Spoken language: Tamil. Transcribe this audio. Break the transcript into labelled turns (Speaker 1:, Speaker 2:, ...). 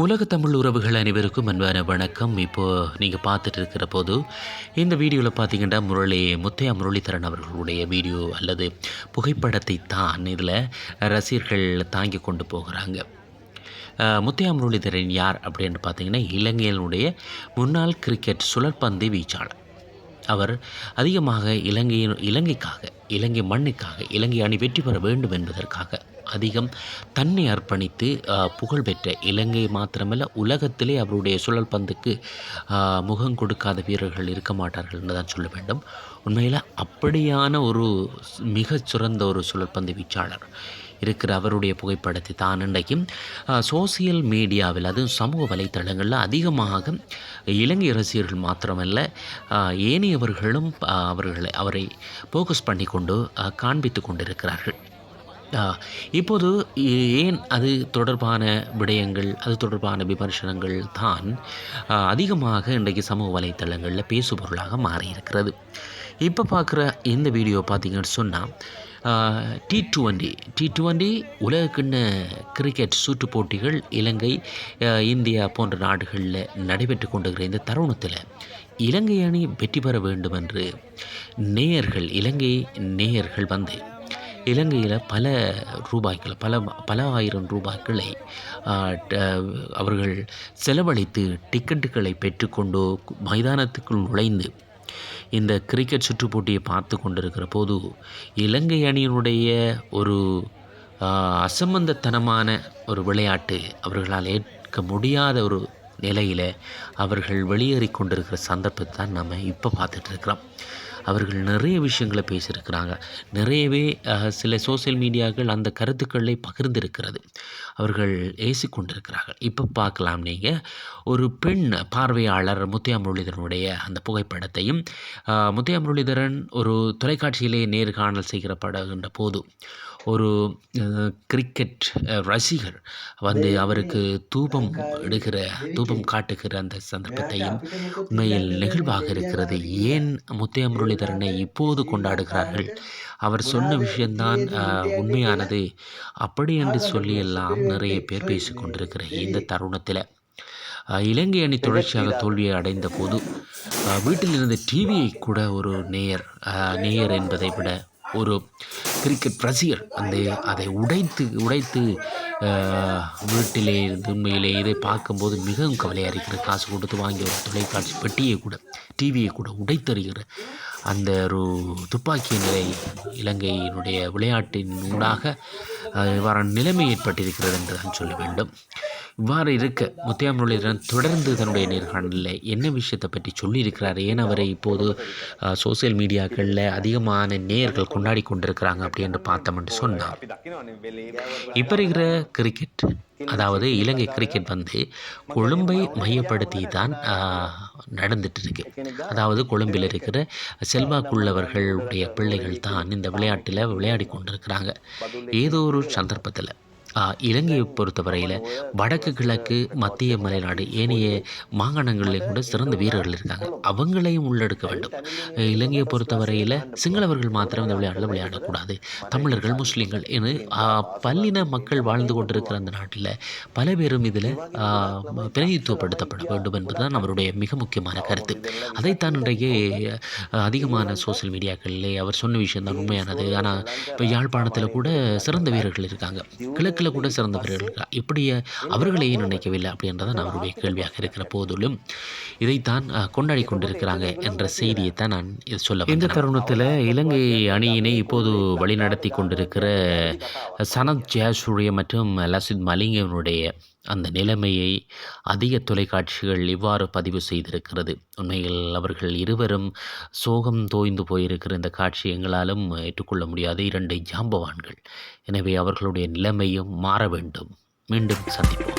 Speaker 1: உலக தமிழ் உறவுகள் அனைவருக்கும் அன்பான வணக்கம். இப்போது நீங்கள் பார்த்துட்டு இருக்கிற போது இந்த வீடியோவில் பார்த்தீங்கன்னா முத்தையா முரளிதரன் அவர்களுடைய வீடியோ அல்லது புகைப்படத்தை தான் இதில் ரசிகர்கள் தாங்கி கொண்டு போகிறாங்க. முத்தையா முரளிதரன் யார் அப்படின்னு பார்த்தீங்கன்னா, இலங்கையினுடைய முன்னாள் கிரிக்கெட் சுழற்பந்து வீச்சாளர். அவர் அதிகமாக இலங்கைக்காக, இலங்கை மண்ணுக்காக, இலங்கை அணி வெற்றி பெற வேண்டும் என்பதற்காக அதிகம் தன்னை அர்ப்பணித்து புகழ்பெற்ற, இலங்கை மாத்திரமல்ல உலகத்திலே அவருடைய சுழல் பந்துக்கு முகம் கொடுக்காத வீரர்கள் இருக்க மாட்டார்கள் என்று தான் சொல்ல வேண்டும். உண்மையில் அப்படியான ஒரு மிகச் சிறந்த ஒரு சுழற்பந்து வீச்சாளர் இருக்கிற அவருடைய புகைப்படத்தை தான் இன்றைக்கும் சோசியல் மீடியாவில், அதுவும் சமூக வலைத்தளங்களில் அதிகமாக இலங்கை ரசிகர்கள் மாத்திரமல்ல ஏனையவர்களும் அவரை ஃபோக்கஸ் பண்ணி கொண்டு காண்பித்து கொண்டிருக்கிறார்கள். இப்போது ஏன் அது தொடர்பான விடயங்கள், அது தொடர்பான விமர்சனங்கள் தான் அதிகமாக இன்றைக்கு சமூக வலைத்தளங்களில் பேசுபொருளாக மாறியிருக்கிறது. இப்போ பார்க்குற இந்த வீடியோ பார்த்திங்கன்னு சொன்னால், T20 உலகக்கிண்ண கிரிக்கெட் சுற்று போட்டிகள் இலங்கை, இந்தியா போன்ற நாடுகளில் நடைபெற்று கொண்டிருக்கிற இந்த தருணத்தில் இலங்கை அணி வெற்றி பெற வேண்டும் என்று இலங்கை நேயர்கள் வந்து இலங்கையில் பல ஆயிரம் ரூபாய்களை அவர்கள் செலவழித்து டிக்கெட்டுகளை பெற்றுக்கொண்டு மைதானத்துக்குள் நுழைந்து இந்த கிரிக்கெட் சுற்று போட்டியை பார்த்து கொண்டிருக்கிற போது, இலங்கை அணியினுடைய ஒரு அசம்பந்தத்தனமான ஒரு விளையாட்டு அவர்களால் ஏற்க முடியாத ஒரு நிலையில் அவர்கள் வெளியேறி கொண்டிருக்கிற சந்தர்ப்பத்தை தான் நம்ம இப்போ பார்த்துட்ருக்குறோம். அவர்கள் நிறைய விஷயங்களை பேசியிருக்கிறாங்க. நிறையவே சில சோசியல் மீடியாக்கள் அந்த கருத்துக்களை பகிர்ந்திருக்கிறது. அவர்கள் ஏசிக்கொண்டிருக்கிறார்கள். இப்போ பார்க்கலாம், நீங்கள் ஒரு பெண் பார்வையாளர் முத்தையா முரளிதரனுடைய அந்த புகைப்படத்தையும், முத்தையா முரளிதரன் ஒரு தொலைக்காட்சியிலே நேர்காணல் செய்யப்படுகின்ற போது ஒரு கிரிக்கெட் ரசிகர் வந்து அவருக்கு தூபம் காட்டுகிற அந்த சந்தர்ப்பத்தையும் உண்மையில் நெகிழ்வாக இருக்கிறது. ஏன் முத்தையா முரளிதரனை இப்போது கொண்டாடுகிறார்கள்? அவர் சொன்ன விஷயந்தான் உண்மையானது அப்படி என்று சொல்லியெல்லாம் நிறைய பேர் பேசி கொண்டிருக்கிற இந்த தருணத்தில் இலங்கை அணி தொடர்ச்சியாக தோல்வியை அடைந்த போது வீட்டில் இருந்த டிவியை கூட ஒரு நேயர் என்பதை விட ஒரு கிரிக்கெட் ரசிகர் அதை உடைத்து வீட்டிலே இருந்து உண்மையிலே இதை பார்க்கும்போது மிகவும் கவலையாக இருக்கிற, காசு கொடுத்து வாங்கிய ஒரு தொலைக்காட்சி பெட்டியை கூட, டிவியை கூட உடைத்தறிகிற அந்த ஒரு துப்பாக்கிய நிலை இலங்கையினுடைய விளையாட்டின் ஊடாக இவ்வாறான நிலைமை ஏற்பட்டிருக்கிறது என்று தான் சொல்ல வேண்டும். இவ்வாறு இருக்க முத்தையா முரளிதரன் தொடர்ந்து தன்னுடைய நேர்காணலில் என்ன விஷயத்தை பற்றி சொல்லியிருக்கிறார், ஏன் அவரை இப்போது சோசியல் மீடியாக்களில் அதிகமான நேயர்கள் கொண்டாடி கொண்டிருக்கிறாங்க அப்படின்னு பார்த்தோம்னு சொன்னார். இப்போ இருக்கிற கிரிக்கெட், அதாவது இலங்கை கிரிக்கெட் வந்து கொழும்பை மையப்படுத்தி தான் நடந்துட்டு இருக்கு. அதாவது கொழும்பில் இருக்கிற செல்வாக்குள்ளவர்களுடைய பிள்ளைகள் தான் இந்த விளையாட்டில் விளையாடி கொண்டிருக்கிறாங்க. ஏதோ ஒரு சந்தர்ப்பத்தில் இலங்கையை பொறுத்தவரையில் வடக்கு, கிழக்கு, மத்திய மலைநாடு, ஏனைய மாகாணங்களில் கூட சிறந்த வீரர்கள் இருக்காங்க. அவங்களையும் உள்ளெடுக்க வேண்டும். இலங்கையை பொறுத்தவரையில் சிங்களவர்கள் மாத்திரம் இந்த விளையாட்டில் விளையாடக்கூடாது. தமிழர்கள், முஸ்லீம்கள் என பல்லின மக்கள் வாழ்ந்து கொண்டிருக்கிற அந்த நாட்டில் பல பேரும் இதில் பிரதிநிதித்துவப்படுத்தப்பட வேண்டும் என்பதுதான் அவருடைய மிக முக்கியமான கருத்து. அதைத்தான் இன்றைக்கு அதிகமான சோசியல் மீடியாக்களிலே அவர் சொன்ன விஷயம்தான் உண்மையானது. ஆனால் இப்போ யாழ்ப்பாணத்தில் கூட சிறந்த வீரர்கள் இருக்காங்க, கிழக்கில் கூட சிறந்த வீரர்கள், இப்படி அவர்களை ஏன் நினைக்கவில்லை அப்படின்றதான் அவருடைய கேள்வியாக இருக்கிற போதிலும் இதைத்தான் கொண்டாடி கொண்டிருக்கிறாங்க என்ற செய்தியை தான் நான் சொல்ல. இந்த தருணத்தில் இலங்கை அணியினை இப்போது வழிநடத்தி கொண்டிருக்கிற சனத் ஜெயசூரிய மற்றும் லசித் மலிங்கனுடைய அந்த நிலைமையை அதிக தொலைக்காட்சிகள் இவ்வாறு பதிவு செய்திருக்கிறது. உண்மையில் அவர்கள் இருவரும் சோகம் தோய்ந்து போயிருக்கிற இந்த காட்சி எங்களாலும் ஏற்றுக்கொள்ள முடியாத இரண்டு ஜாம்பவான்கள். எனவே அவர்களுடைய நிலைமையும் மாற வேண்டும். மீண்டும் சந்திப்போம்.